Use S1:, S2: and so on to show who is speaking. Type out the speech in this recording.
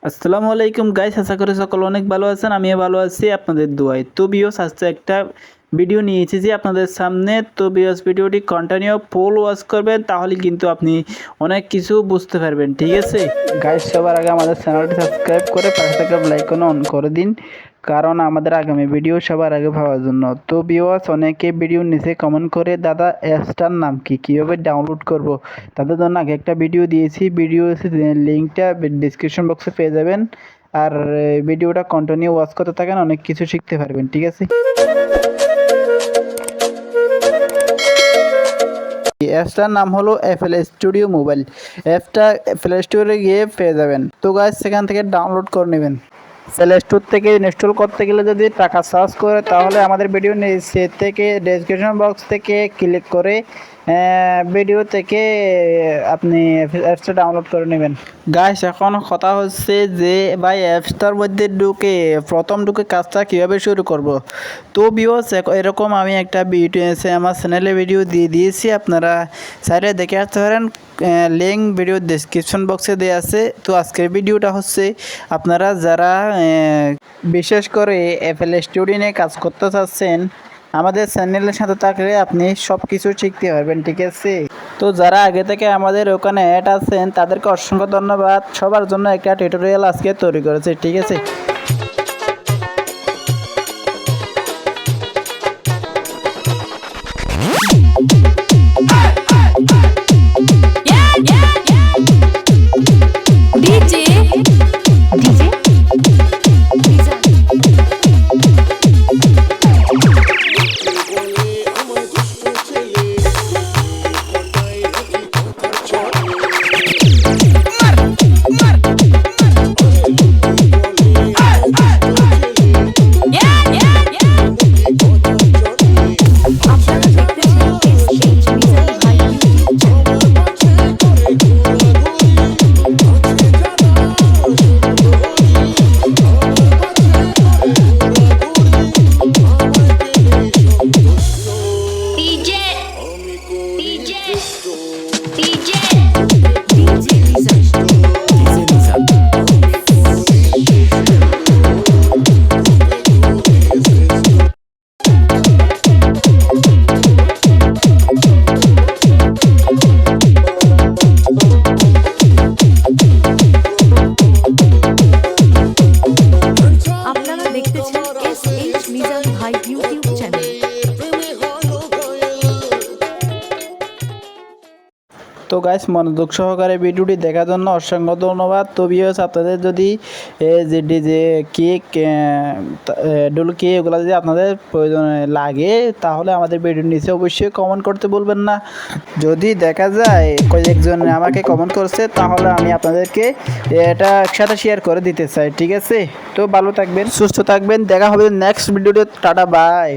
S1: আসসালামু আলাইকুম গাইস, আশা করি সকল অনেক ভালো আছেন। আমিও ভালো আছি আপনাদের দোয়ায়। তো ভিউয়ার্স, আজকে একটা ভিডিও নিয়ে এসেছি আপনাদের সামনে। তো ভিউয়ার্স, ভিডিওটি কন্টিনিউ ফুল ওয়াচ করবেন, তাহলে কিন্তু আপনি অনেক কিছু বুঝতে পারবেন, ঠিক আছে গাইস। সবার আগে আমাদের চ্যানেলটি সাবস্ক্রাইব করে পাশে থাকা বেল আইকন অন করে দিন, কারণ আমাদের আগামী ভিডিও সবার আগে পাওয়ার জন্য। তো ভিউয়ার্স, অনেকে ভিডিওর নিচে কমেন্ট করে দাদা অ্যাপসটার নাম কি, কীভাবে ডাউনলোড করব, তাদের জন্য আগে একটা ভিডিও দিয়েছি। ভিডিও লিঙ্কটা ডিসক্রিপশন বক্সে পেয়ে যাবেন। আর ভিডিওটা কন্টিনিউ ওয়াচ করতে থাকেন, অনেক কিছু শিখতে পারবেন, ঠিক আছে। অ্যাপসটার নাম হলো এফএল স্টুডিও মোবাইল। অ্যাপটা প্লে স্টোরে গিয়ে পেয়ে যাবেন। তো গাইস, সেখান থেকে ডাউনলোড করে নেবেন। প্লে স্টোর থেকে ইনস্টল করতে গেলে যদি টাকা সার্চ করে, তাহলে আমাদের ভিডিও নিচে থেকে ডেসক্রিপশন বক্স থেকে ক্লিক করে ভিডিও থেকে আপনি অ্যাপসটা ডাউনলোড করে নেবেন। গাইস, এখন কথা হচ্ছে যে ভাই অ্যাপসটার মধ্যে প্রথম ঢুকে কাজটা কীভাবে শুরু করব। তো ভিউয়ার্স, এরকম আমি একটা ভিডিও আমার চ্যানেলে ভিডিও দিয়ে দিয়েছি, আপনারা সাইডে দেখে আসতে পারেন। লিঙ্ক ভিডিও ডেসক্রিপশন বক্সে দেওয়া আছে। তো আজকের ভিডিওটা হচ্ছে আপনারা যারা বিশেষ করে এফএল স্টুডিও নিয়ে কাজ করতে চাচ্ছেন, আমাদের চ্যানেলের সাথে থাকলে আপনি সব কিছু শিখতে পারবেন, ঠিক আছে। তো যারা আগে থেকে আমাদের ওখানে অ্যাড আছেন, তাদেরকে অসংখ্য ধন্যবাদ। সবার জন্য একটা টিউটোরিয়াল আজকে তৈরি করেছে, ঠিক আছে।
S2: মিজান ভাই ইউটিউব চ্যানেল।
S1: তো গাইস, মনোযোগ সহকারে ভিডিওটি দেখার জন্য অসংখ্য ধন্যবাদ। তো ভিউয়ার্স, আপনাদের যদি যে ডিজে কেক ডুলকি এগুলো যদি আপনাদের প্রয়োজন লাগে, তাহলে আমাদের ভিডিওর নিচে অবশ্যই কমেন্ট করতে বলবেন না। যদি দেখা যায় কয়েকজন আমাকে কমেন্ট করছে, তাহলে আমি আপনাদেরকে এটা একসাথে শেয়ার করে দিতে চাই, ঠিক আছে। তো ভালো থাকবেন, সুস্থ থাকবেন, দেখা হবে নেক্সট ভিডিওতে। Tata, by.